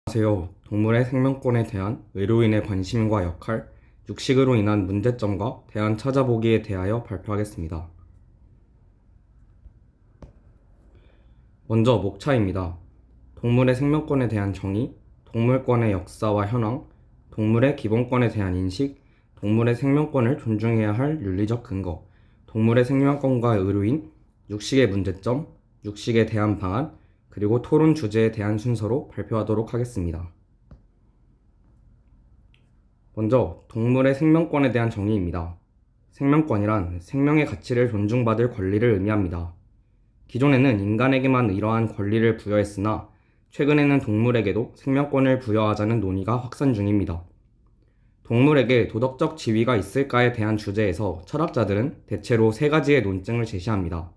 안녕하세요. 동물의 생명권에 대한 의료인의 관심과 역할, 육식으로 인한 문제점과 대안 찾아보기에 대하여 발표하겠습니다. 먼저 목차입니다. 동물의 생명권에 대한 정의, 동물권의 역사와 현황, 동물의 기본권에 대한 인식, 동물의 생명권을 존중해야 할 윤리적 근거, 동물의 생명권과 의료인, 육식의 문제점, 육식에 대한 방안, 그리고 토론 주제에 대한 순서로 발표하도록 하겠습니다. 먼저 동물의 생명권에 대한 정의입니다. 생명권이란 생명의 가치를 존중받을 권리를 의미합니다. 기존에는 인간에게만 이러한 권리를 부여했으나 최근에는 동물에게도 생명권을 부여하자는 논의가 확산 중입니다. 동물에게 도덕적 지위가 있을까에 대한 주제에서 철학자들은 대체로 세 가지의 논증을 제시합니다.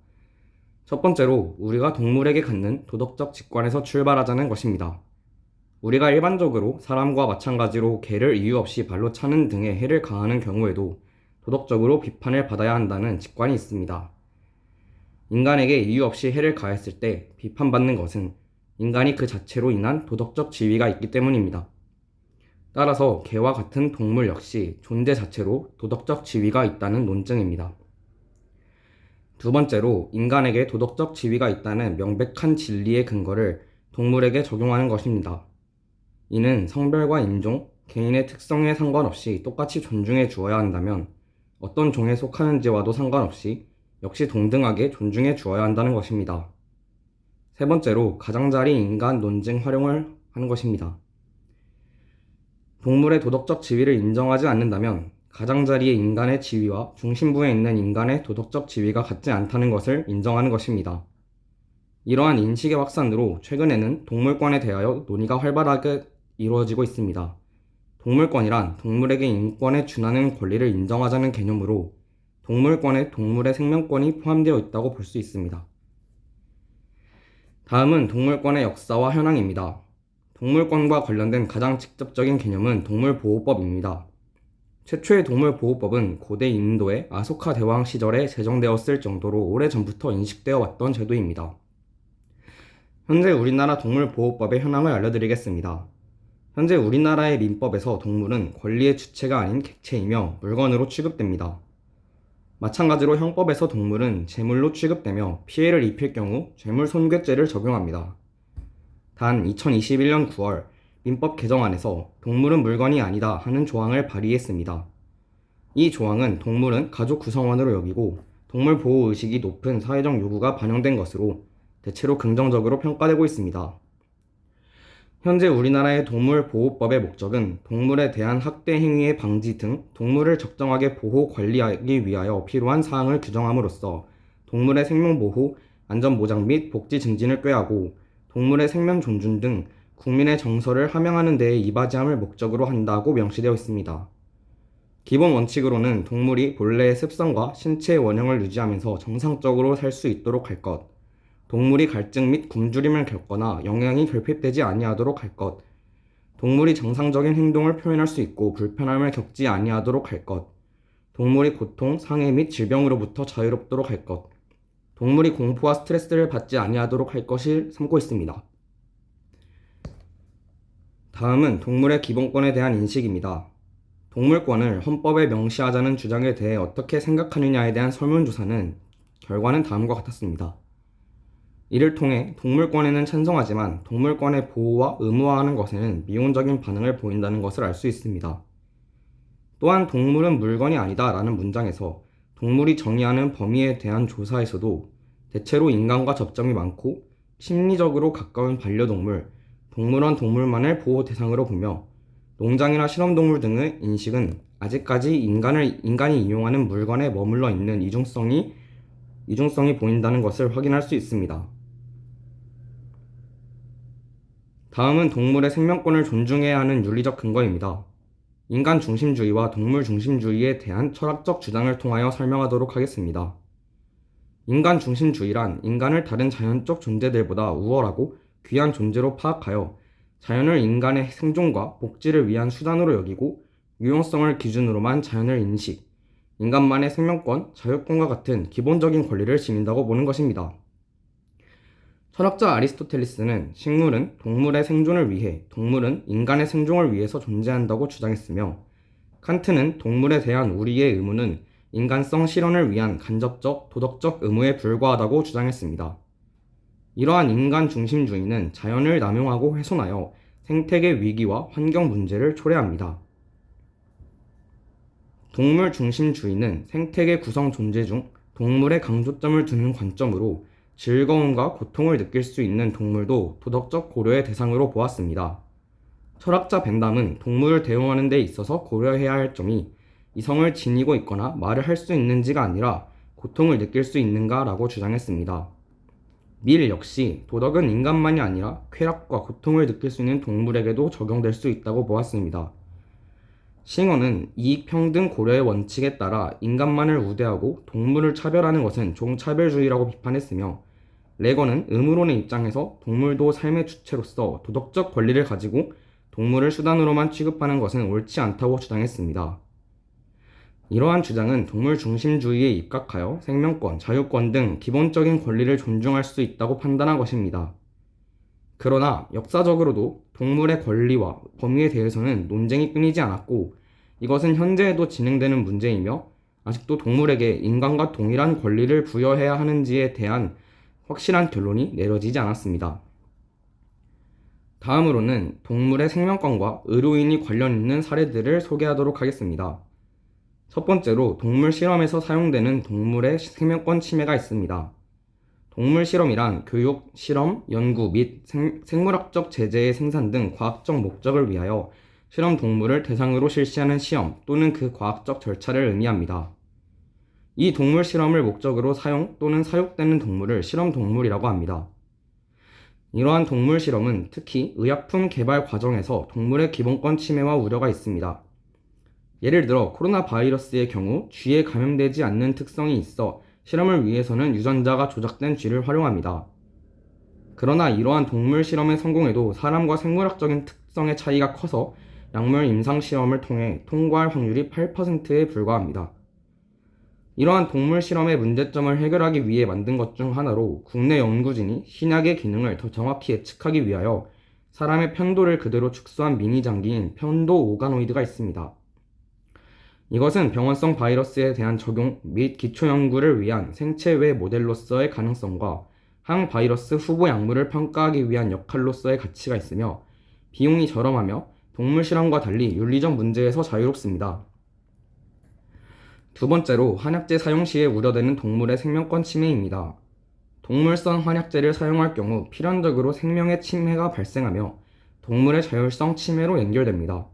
첫 번째로 우리가 동물에게 갖는 도덕적 직관에서 출발하자는 것입니다. 우리가 일반적으로 사람과 마찬가지로 개를 이유 없이 발로 차는 등의 해를 가하는 경우에도 도덕적으로 비판을 받아야 한다는 직관이 있습니다. 인간에게 이유 없이 해를 가했을 때 비판받는 것은 인간이 그 자체로 인한 도덕적 지위가 있기 때문입니다. 따라서 개와 같은 동물 역시 존재 자체로 도덕적 지위가 있다는 논증입니다. 두 번째로 인간에게 도덕적 지위가 있다는 명백한 진리의 근거를 동물에게 적용하는 것입니다. 이는 성별과 인종, 개인의 특성에 상관없이 똑같이 존중해 주어야 한다면 어떤 종에 속하는지와도 상관없이 역시 동등하게 존중해 주어야 한다는 것입니다. 세 번째로 가장자리 인간 논증 활용을 하는 것입니다. 동물의 도덕적 지위를 인정하지 않는다면 가장자리의 인간의 지위와 중심부에 있는 인간의 도덕적 지위가 같지 않다는 것을 인정하는 것입니다. 이러한 인식의 확산으로 최근에는 동물권에 대하여 논의가 활발하게 이루어지고 있습니다. 동물권이란 동물에게 인권에 준하는 권리를 인정하자는 개념으로 동물권에 동물의 생명권이 포함되어 있다고 볼 수 있습니다. 다음은 동물권의 역사와 현황입니다. 동물권과 관련된 가장 직접적인 개념은 동물보호법입니다. 최초의 동물보호법은 고대 인도의 아소카 대왕 시절에 제정되었을 정도로 오래전부터 인식되어 왔던 제도입니다. 현재 우리나라 동물보호법의 현황을 알려드리겠습니다. 현재 우리나라의 민법에서 동물은 권리의 주체가 아닌 객체이며 물건으로 취급됩니다. 마찬가지로 형법에서 동물은 재물로 취급되며 피해를 입힐 경우 재물손괴죄를 적용합니다. 단 2021년 9월 민법 개정안에서 동물은 물건이 아니다 하는 조항을 발의했습니다. 이 조항은 동물은 가족 구성원으로 여기고 동물 보호 의식이 높은 사회적 요구가 반영된 것으로 대체로 긍정적으로 평가되고 있습니다. 현재 우리나라의 동물보호법의 목적은 동물에 대한 학대 행위의 방지 등 동물을 적정하게 보호 관리하기 위하여 필요한 사항을 규정함으로써 동물의 생명보호, 안전보장 및 복지 증진을 꾀하고 동물의 생명 존중 등 국민의 정서를 함양하는 데에 이바지함을 목적으로 한다고 명시되어 있습니다. 기본 원칙으로는 동물이 본래의 습성과 신체의 원형을 유지하면서 정상적으로 살 수 있도록 할 것, 동물이 갈증 및 굶주림을 겪거나 영양이 결핍되지 아니하도록 할 것, 동물이 정상적인 행동을 표현할 수 있고 불편함을 겪지 아니하도록 할 것, 동물이 고통, 상해 및 질병으로부터 자유롭도록 할 것, 동물이 공포와 스트레스를 받지 아니하도록 할 것을 삼고 있습니다. 다음은 동물의 기본권에 대한 인식입니다. 동물권을 헌법에 명시하자는 주장에 대해 어떻게 생각하느냐에 대한 설문조사는 결과는 다음과 같았습니다. 이를 통해 동물권에는 찬성하지만 동물권의 보호와 의무화하는 것에는 미온적인 반응을 보인다는 것을 알 수 있습니다. 또한 동물은 물건이 아니다 라는 문장에서 동물이 정의하는 범위에 대한 조사에서도 대체로 인간과 접점이 많고 심리적으로 가까운 반려동물, 동물원 동물만을 보호 대상으로 보며 농장이나 실험동물 등의 인식은 아직까지 인간이 이용하는 물건에 머물러 있는 이중성이 보인다는 것을 확인할 수 있습니다. 다음은 동물의 생명권을 존중해야 하는 윤리적 근거입니다. 인간 중심주의와 동물 중심주의에 대한 철학적 주장을 통하여 설명하도록 하겠습니다. 인간 중심주의란 인간을 다른 자연적 존재들보다 우월하고 귀한 존재로 파악하여 자연을 인간의 생존과 복지를 위한 수단으로 여기고 유용성을 기준으로만 자연을 인식, 인간만의 생명권, 자유권과 같은 기본적인 권리를 지닌다고 보는 것입니다. 철학자 아리스토텔레스는 식물은 동물의 생존을 위해, 동물은 인간의 생존을 위해서 존재한다고 주장했으며, 칸트는 동물에 대한 우리의 의무는 인간성 실현을 위한 간접적, 도덕적 의무에 불과하다고 주장했습니다. 이러한 인간 중심주의는 자연을 남용하고 훼손하여 생태계 위기와 환경 문제를 초래합니다. 동물 중심주의는 생태계 구성 존재 중 동물에 강조점을 두는 관점으로 즐거움과 고통을 느낄 수 있는 동물도 도덕적 고려의 대상으로 보았습니다. 철학자 벤담은 동물을 대응하는 데 있어서 고려해야 할 점이 이성을 지니고 있거나 말을 할 수 있는지가 아니라 고통을 느낄 수 있는가 라고 주장했습니다. 밀 역시 도덕은 인간만이 아니라 쾌락과 고통을 느낄 수 있는 동물에게도 적용될 수 있다고 보았습니다. 싱어는 이익평등 고려의 원칙에 따라 인간만을 우대하고 동물을 차별하는 것은 종차별주의라고 비판했으며, 레거는 음으론의 입장에서 동물도 삶의 주체로서 도덕적 권리를 가지고 동물을 수단으로만 취급하는 것은 옳지 않다고 주장했습니다. 이러한 주장은 동물 중심주의에 입각하여 생명권, 자유권 등 기본적인 권리를 존중할 수 있다고 판단한 것입니다. 그러나 역사적으로도 동물의 권리와 범위에 대해서는 논쟁이 끊이지 않았고, 이것은 현재에도 진행되는 문제이며 아직도 동물에게 인간과 동일한 권리를 부여해야 하는지에 대한 확실한 결론이 내려지지 않았습니다. 다음으로는 동물의 생명권과 의료인이 관련 있는 사례들을 소개하도록 하겠습니다. 첫 번째로 동물 실험에서 사용되는 동물의 생명권 침해가 있습니다. 동물 실험이란 교육, 실험, 연구 및 생물학적 제재의 생산 등 과학적 목적을 위하여 실험 동물을 대상으로 실시하는 시험 또는 그 과학적 절차를 의미합니다. 이 동물 실험을 목적으로 사용 또는 사육되는 동물을 실험 동물이라고 합니다. 이러한 동물 실험은 특히 의약품 개발 과정에서 동물의 기본권 침해와 우려가 있습니다. 예를 들어 코로나 바이러스의 경우 쥐에 감염되지 않는 특성이 있어 실험을 위해서는 유전자가 조작된 쥐를 활용합니다. 그러나 이러한 동물 실험의 성공에도 사람과 생물학적인 특성의 차이가 커서 약물 임상 실험을 통해 통과할 확률이 8%에 불과합니다. 이러한 동물 실험의 문제점을 해결하기 위해 만든 것 중 하나로 국내 연구진이 신약의 기능을 더 정확히 예측하기 위하여 사람의 편도를 그대로 축소한 미니 장기인 편도 오가노이드가 있습니다. 이것은 병원성 바이러스에 대한 적용 및 기초 연구를 위한 생체 외 모델로서의 가능성과 항바이러스 후보 약물을 평가하기 위한 역할로서의 가치가 있으며, 비용이 저렴하며 동물 실험과 달리 윤리적 문제에서 자유롭습니다. 두 번째로 한약재 사용 시에 우려되는 동물의 생명권 침해입니다. 동물성 한약재를 사용할 경우 필연적으로 생명의 침해가 발생하며 동물의 자율성 침해로 연결됩니다.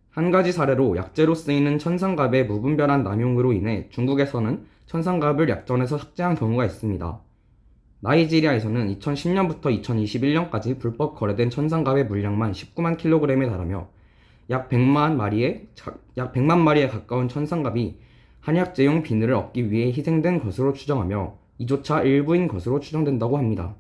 한 가지 사례로 약재로 쓰이는 천상갑의 무분별한 남용으로 인해 중국에서는 천상갑을 약전에서 삭제한 경우가 있습니다. 나이지리아에서는 2010년부터 2021년까지 불법 거래된 천상갑의 물량만 19만 kg에 달하며 약 100만 마리에 가까운 천상갑이 한약재용 비늘을 얻기 위해 희생된 것으로 추정하며 이조차 일부인 것으로 추정된다고 합니다.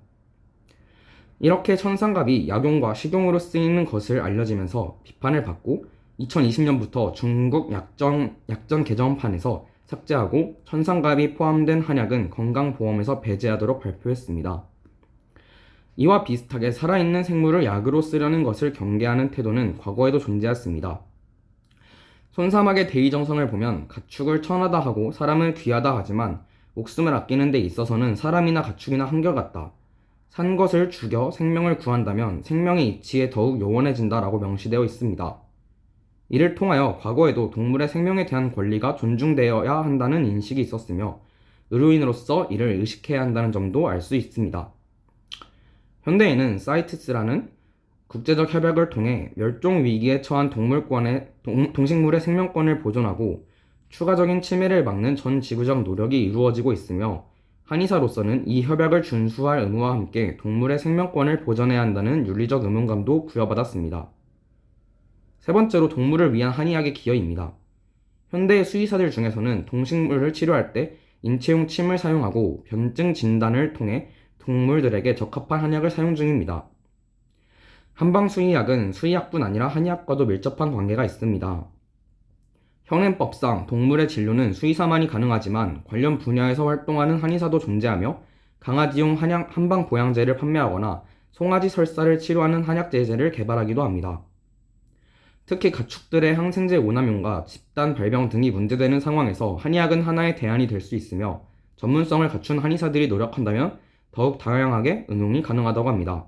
이렇게 천상갑이 약용과 식용으로 쓰이는 것을 알려지면서 비판을 받고 2020년부터 중국 약전 개정판에서 삭제하고 천상갑이 포함된 한약은 건강보험에서 배제하도록 발표했습니다. 이와 비슷하게 살아있는 생물을 약으로 쓰려는 것을 경계하는 태도는 과거에도 존재했습니다. 손사막의 대의정성을 보면 가축을 천하다 하고 사람을 귀하다 하지만 목숨을 아끼는 데 있어서는 사람이나 가축이나 한결같다. 산 것을 죽여 생명을 구한다면 생명의 이치에 더욱 요원해진다라고 명시되어 있습니다. 이를 통하여 과거에도 동물의 생명에 대한 권리가 존중되어야 한다는 인식이 있었으며 의료인으로서 이를 의식해야 한다는 점도 알 수 있습니다. 현대에는 사이티스라는 국제적 협약을 통해 멸종 위기에 처한 동식물의 생명권을 보존하고 추가적인 침해를 막는 전 지구적 노력이 이루어지고 있으며, 한의사로서는 이 협약을 준수할 의무와 함께 동물의 생명권을 보전해야 한다는 윤리적 의무감도 부여받았습니다. 세 번째로 동물을 위한 한의학의 기여입니다. 현대의 수의사들 중에서는 동식물을 치료할 때 인체용 침을 사용하고 변증 진단을 통해 동물들에게 적합한 한약을 사용 중입니다. 한방수의학은 수의학뿐 아니라 한의학과도 밀접한 관계가 있습니다. 현행법상 동물의 진료는 수의사만이 가능하지만 관련 분야에서 활동하는 한의사도 존재하며 강아지용 한방 보양제를 판매하거나 송아지 설사를 치료하는 한약제제를 개발하기도 합니다. 특히 가축들의 항생제 오남용과 집단 발병 등이 문제되는 상황에서 한의학은 하나의 대안이 될 수 있으며 전문성을 갖춘 한의사들이 노력한다면 더욱 다양하게 응용이 가능하다고 합니다.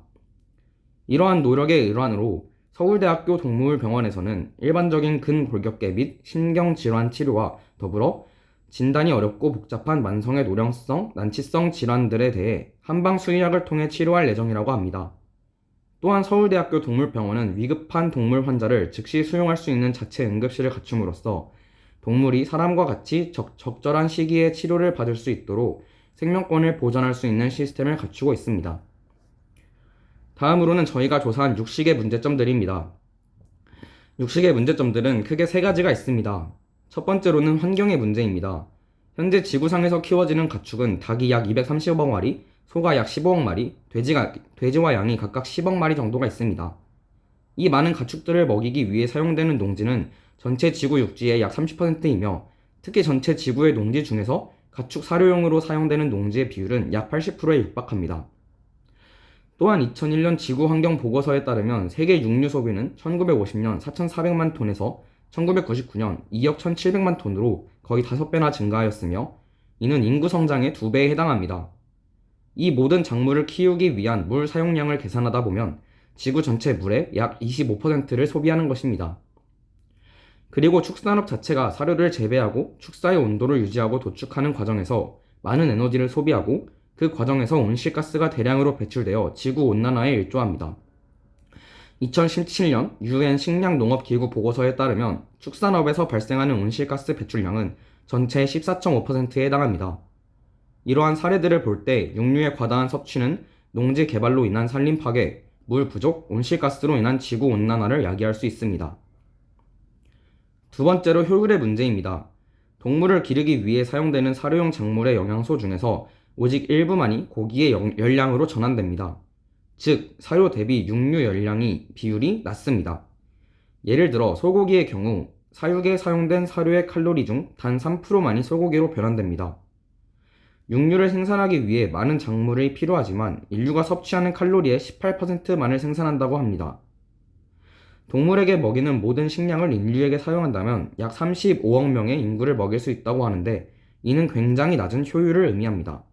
이러한 노력의 일환으로 서울대학교 동물병원에서는 일반적인 근골격계 및 신경질환 치료와 더불어 진단이 어렵고 복잡한 만성의 노령성, 난치성 질환들에 대해 한방 수의학을 통해 치료할 예정이라고 합니다. 또한 서울대학교 동물병원은 위급한 동물 환자를 즉시 수용할 수 있는 자체 응급실을 갖춤으로써 동물이 사람과 같이 적절한 시기에 치료를 받을 수 있도록 생명권을 보전할 수 있는 시스템을 갖추고 있습니다. 다음으로는 저희가 조사한 육식의 문제점들입니다. 육식의 문제점들은 크게 세 가지가 있습니다. 첫 번째로는 환경의 문제입니다. 현재 지구상에서 키워지는 가축은 닭이 약 230억 마리, 소가 약 15억 마리, 돼지와 양이 각각 10억 마리 정도가 있습니다. 이 많은 가축들을 먹이기 위해 사용되는 농지는 전체 지구 육지의 약 30%이며 특히 전체 지구의 농지 중에서 가축 사료용으로 사용되는 농지의 비율은 약 80%에 육박합니다. 또한 2001년 지구환경보고서에 따르면 세계 육류 소비는 1950년 4,400만 톤에서 1999년 2억 1,700만 톤으로 거의 5배나 증가하였으며 이는 인구 성장의 2배에 해당합니다. 이 모든 작물을 키우기 위한 물 사용량을 계산하다 보면 지구 전체 물의 약 25%를 소비하는 것입니다. 그리고 축산업 자체가 사료를 재배하고 축사의 온도를 유지하고 도축하는 과정에서 많은 에너지를 소비하고 그 과정에서 온실가스가 대량으로 배출되어 지구온난화에 일조합니다. 2017년 UN 식량농업기구 보고서에 따르면 축산업에서 발생하는 온실가스 배출량은 전체의 14.5%에 해당합니다. 이러한 사례들을 볼 때 육류의 과다한 섭취는 농지 개발로 인한 산림 파괴, 물 부족, 온실가스로 인한 지구온난화를 야기할 수 있습니다. 두 번째로 효율의 문제입니다. 동물을 기르기 위해 사용되는 사료용 작물의 영양소 중에서 오직 일부만이 고기의 열량으로 전환됩니다. 즉, 사료 대비 육류 열량이 비율이 낮습니다. 예를 들어 소고기의 경우 사육에 사용된 사료의 칼로리 중 단 3%만이 소고기로 변환됩니다. 육류를 생산하기 위해 많은 작물이 필요하지만 인류가 섭취하는 칼로리의 18%만을 생산한다고 합니다. 동물에게 먹이는 모든 식량을 인류에게 사용한다면 약 35억 명의 인구를 먹일 수 있다고 하는데 이는 굉장히 낮은 효율을 의미합니다.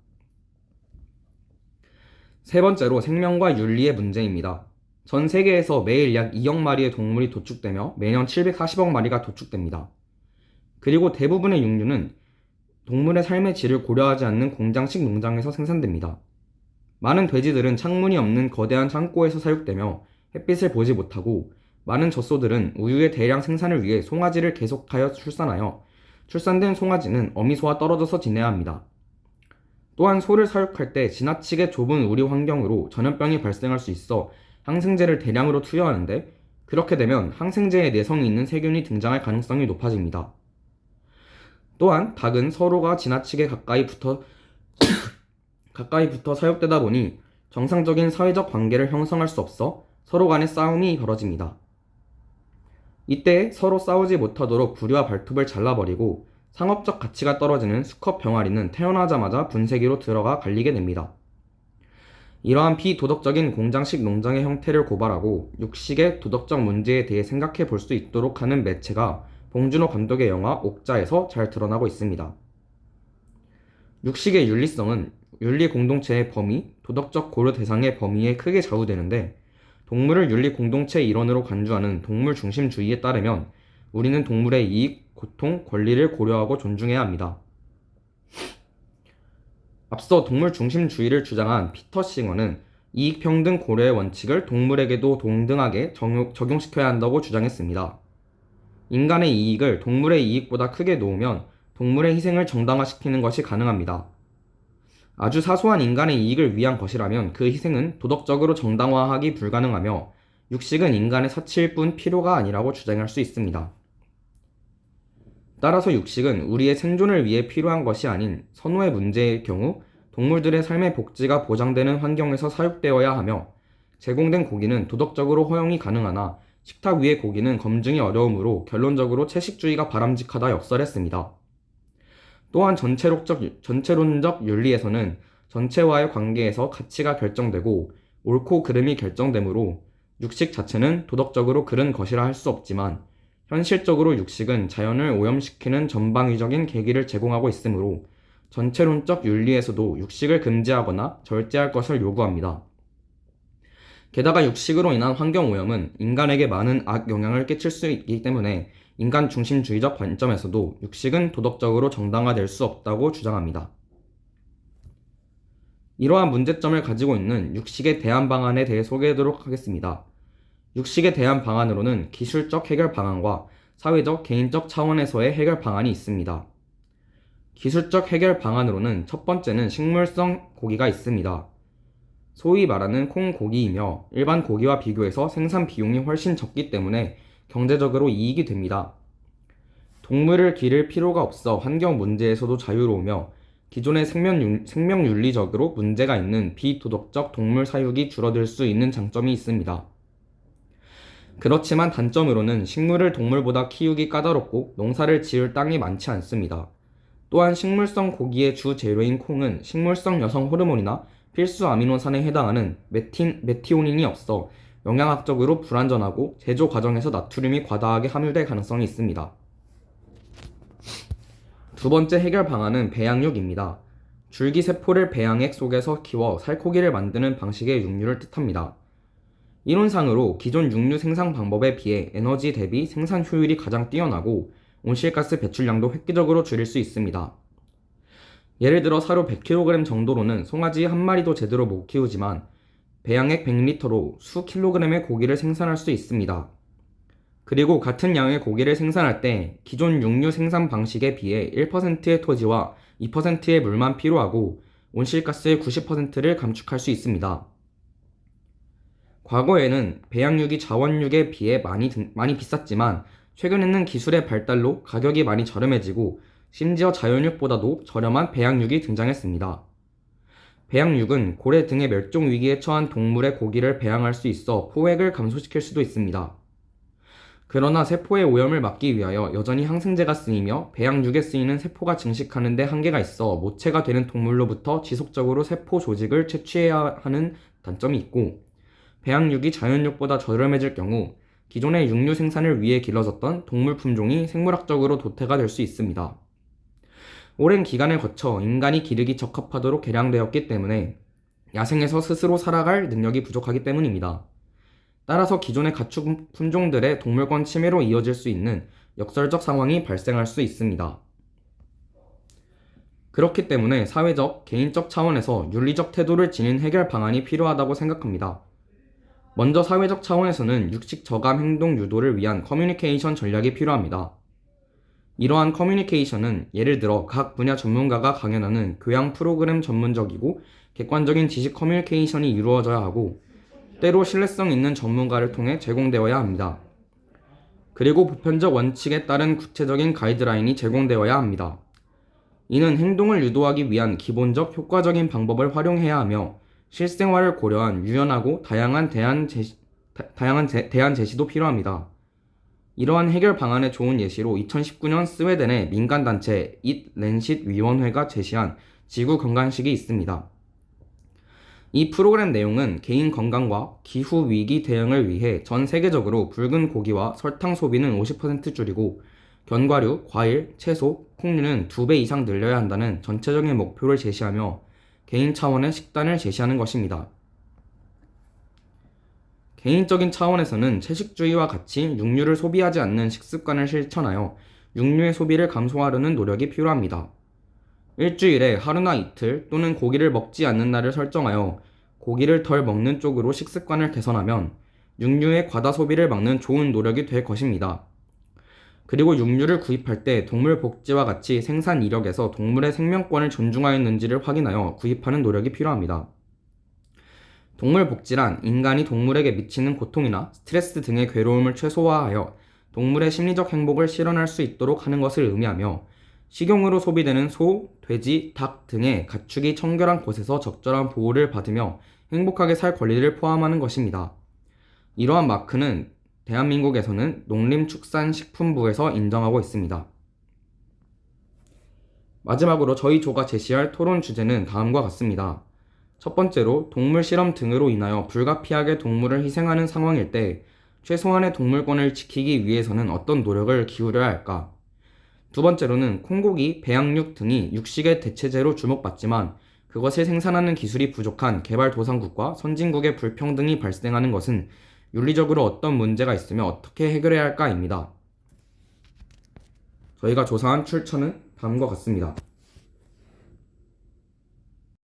세 번째로 생명과 윤리의 문제입니다. 전 세계에서 매일 약 2억 마리의 동물이 도축되며 매년 740억 마리가 도축됩니다. 그리고 대부분의 육류는 동물의 삶의 질을 고려하지 않는 공장식 농장에서 생산됩니다. 많은 돼지들은 창문이 없는 거대한 창고에서 사육되며 햇빛을 보지 못하고 많은 젖소들은 우유의 대량 생산을 위해 송아지를 계속하여 출산하여 출산된 송아지는 어미소와 떨어져서 지내야 합니다. 또한 소를 사육할 때 지나치게 좁은 우리 환경으로 전염병이 발생할 수 있어 항생제를 대량으로 투여하는데 그렇게 되면 항생제에 내성이 있는 세균이 등장할 가능성이 높아집니다. 또한 닭은 서로가 지나치게 가까이 붙어 사육되다 보니 정상적인 사회적 관계를 형성할 수 없어 서로 간의 싸움이 벌어집니다. 이때 서로 싸우지 못하도록 부리와 발톱을 잘라버리고 상업적 가치가 떨어지는 수컷 병아리는 태어나자마자 분쇄기로 들어가 갈리게 됩니다. 이러한 비도덕적인 공장식 농장의 형태를 고발하고 육식의 도덕적 문제에 대해 생각해 볼 수 있도록 하는 매체가 봉준호 감독의 영화 옥자에서 잘 드러나고 있습니다. 육식의 윤리성은 윤리 공동체의 범위, 도덕적 고려 대상의 범위에 크게 좌우되는데 동물을 윤리 공동체의 일원으로 간주하는 동물 중심주의에 따르면 우리는 동물의 이익, 고통, 권리를 고려하고 존중해야 합니다. 앞서 동물 중심주의를 주장한 피터 싱어는 이익평등 고려의 원칙을 동물에게도 동등하게 적용시켜야 한다고 주장했습니다. 인간의 이익을 동물의 이익보다 크게 놓으면 동물의 희생을 정당화시키는 것이 가능합니다. 아주 사소한 인간의 이익을 위한 것이라면 그 희생은 도덕적으로 정당화하기 불가능하며 육식은 인간의 사치일 뿐 필요가 아니라고 주장할 수 있습니다. 따라서 육식은 우리의 생존을 위해 필요한 것이 아닌 선호의 문제의 경우 동물들의 삶의 복지가 보장되는 환경에서 사육되어야 하며 제공된 고기는 도덕적으로 허용이 가능하나 식탁 위의 고기는 검증이 어려우므로 결론적으로 채식주의가 바람직하다 역설했습니다. 또한 전체론적 윤리에서는 전체와의 관계에서 가치가 결정되고 옳고 그름이 결정되므로 육식 자체는 도덕적으로 그른 것이라 할 수 없지만 현실적으로 육식은 자연을 오염시키는 전방위적인 계기를 제공하고 있으므로 전체론적 윤리에서도 육식을 금지하거나 절제할 것을 요구합니다. 게다가 육식으로 인한 환경오염은 인간에게 많은 악영향을 끼칠 수 있기 때문에 인간 중심주의적 관점에서도 육식은 도덕적으로 정당화될 수 없다고 주장합니다. 이러한 문제점을 가지고 있는 육식에 대한 방안에 대해 소개하도록 하겠습니다. 육식에 대한 방안으로는 기술적 해결 방안과 사회적, 개인적 차원에서의 해결 방안이 있습니다. 기술적 해결 방안으로는 첫 번째는 식물성 고기가 있습니다. 소위 말하는 콩고기이며 일반 고기와 비교해서 생산 비용이 훨씬 적기 때문에 경제적으로 이익이 됩니다. 동물을 기를 필요가 없어 환경 문제에서도 자유로우며 기존의 생명윤리적으로 문제가 있는 비도덕적 동물 사육이 줄어들 수 있는 장점이 있습니다. 그렇지만 단점으로는 식물을 동물보다 키우기 까다롭고 농사를 지을 땅이 많지 않습니다. 또한 식물성 고기의 주 재료인 콩은 식물성 여성 호르몬이나 필수 아미노산에 해당하는 메티오닌이 없어 영양학적으로 불안전하고 제조 과정에서 나트륨이 과다하게 함유될 가능성이 있습니다. 두 번째 해결 방안은 배양육입니다. 줄기세포를 배양액 속에서 키워 살코기를 만드는 방식의 육류를 뜻합니다. 이론상으로 기존 육류 생산 방법에 비해 에너지 대비 생산 효율이 가장 뛰어나고 온실가스 배출량도 획기적으로 줄일 수 있습니다. 예를 들어 하루 100kg 정도로는 송아지 한 마리도 제대로 못 키우지만 배양액 100리터로 수 킬로그램의 고기를 생산할 수 있습니다. 그리고 같은 양의 고기를 생산할 때 기존 육류 생산 방식에 비해 1%의 토지와 2%의 물만 필요하고 온실가스의 90%를 감축할 수 있습니다. 과거에는 배양육이 자원육에 비해 많이 비쌌지만 최근에는 기술의 발달로 가격이 많이 저렴해지고 심지어 자연육보다도 저렴한 배양육이 등장했습니다. 배양육은 고래 등의 멸종 위기에 처한 동물의 고기를 배양할 수 있어 포획을 감소시킬 수도 있습니다. 그러나 세포의 오염을 막기 위하여 여전히 항생제가 쓰이며 배양육에 쓰이는 세포가 증식하는 데 한계가 있어 모체가 되는 동물로부터 지속적으로 세포 조직을 채취해야 하는 단점이 있고 배양육이 자연육보다 저렴해질 경우 기존의 육류 생산을 위해 길러졌던 동물 품종이 생물학적으로 도태가 될 수 있습니다. 오랜 기간을 거쳐 인간이 기르기 적합하도록 개량되었기 때문에 야생에서 스스로 살아갈 능력이 부족하기 때문입니다. 따라서 기존의 가축 품종들의 동물권 침해로 이어질 수 있는 역설적 상황이 발생할 수 있습니다. 그렇기 때문에 사회적, 개인적 차원에서 윤리적 태도를 지닌 해결 방안이 필요하다고 생각합니다. 먼저 사회적 차원에서는 육식 저감 행동 유도를 위한 커뮤니케이션 전략이 필요합니다. 이러한 커뮤니케이션은 예를 들어 각 분야 전문가가 강연하는 교양 프로그램 전문적이고 객관적인 지식 커뮤니케이션이 이루어져야 하고 때로 신뢰성 있는 전문가를 통해 제공되어야 합니다. 그리고 보편적 원칙에 따른 구체적인 가이드라인이 제공되어야 합니다. 이는 행동을 유도하기 위한 기본적 효과적인 방법을 활용해야 하며 실생활을 고려한 유연하고 다양한 대안 제시도 필요합니다. 이러한 해결 방안의 좋은 예시로 2019년 스웨덴의 민간단체 Eat Lancet 위원회가 제시한 지구 건강식이 있습니다. 이 프로그램 내용은 개인 건강과 기후 위기 대응을 위해 전 세계적으로 붉은 고기와 설탕 소비는 50% 줄이고 견과류, 과일, 채소, 콩류는 2배 이상 늘려야 한다는 전체적인 목표를 제시하며 개인 차원의 식단을 제시하는 것입니다. 개인적인 차원에서는 채식주의와 같이 육류를 소비하지 않는 식습관을 실천하여 육류의 소비를 감소하려는 노력이 필요합니다. 일주일에 하루나 이틀 또는 고기를 먹지 않는 날을 설정하여 고기를 덜 먹는 쪽으로 식습관을 개선하면 육류의 과다 소비를 막는 좋은 노력이 될 것입니다. 그리고 육류를 구입할 때 동물 복지와 같이 생산 이력에서 동물의 생명권을 존중하였는지를 확인하여 구입하는 노력이 필요합니다. 동물 복지란 인간이 동물에게 미치는 고통이나 스트레스 등의 괴로움을 최소화하여 동물의 심리적 행복을 실현할 수 있도록 하는 것을 의미하며 식용으로 소비되는 소, 돼지, 닭 등의 가축이 청결한 곳에서 적절한 보호를 받으며 행복하게 살 권리를 포함하는 것입니다. 이러한 마크는 대한민국에서는 농림축산식품부에서 인정하고 있습니다. 마지막으로 저희 조가 제시할 토론 주제는 다음과 같습니다. 첫 번째로 동물 실험 등으로 인하여 불가피하게 동물을 희생하는 상황일 때 최소한의 동물권을 지키기 위해서는 어떤 노력을 기울여야 할까? 두 번째로는 콩고기, 배양육 등이 육식의 대체제로 주목받지만 그것을 생산하는 기술이 부족한 개발도상국과 선진국의 불평등이 발생하는 것은 윤리적으로 어떤 문제가 있으며 어떻게 해결해야 할까입니다. 저희가 조사한 출처는 다음과 같습니다.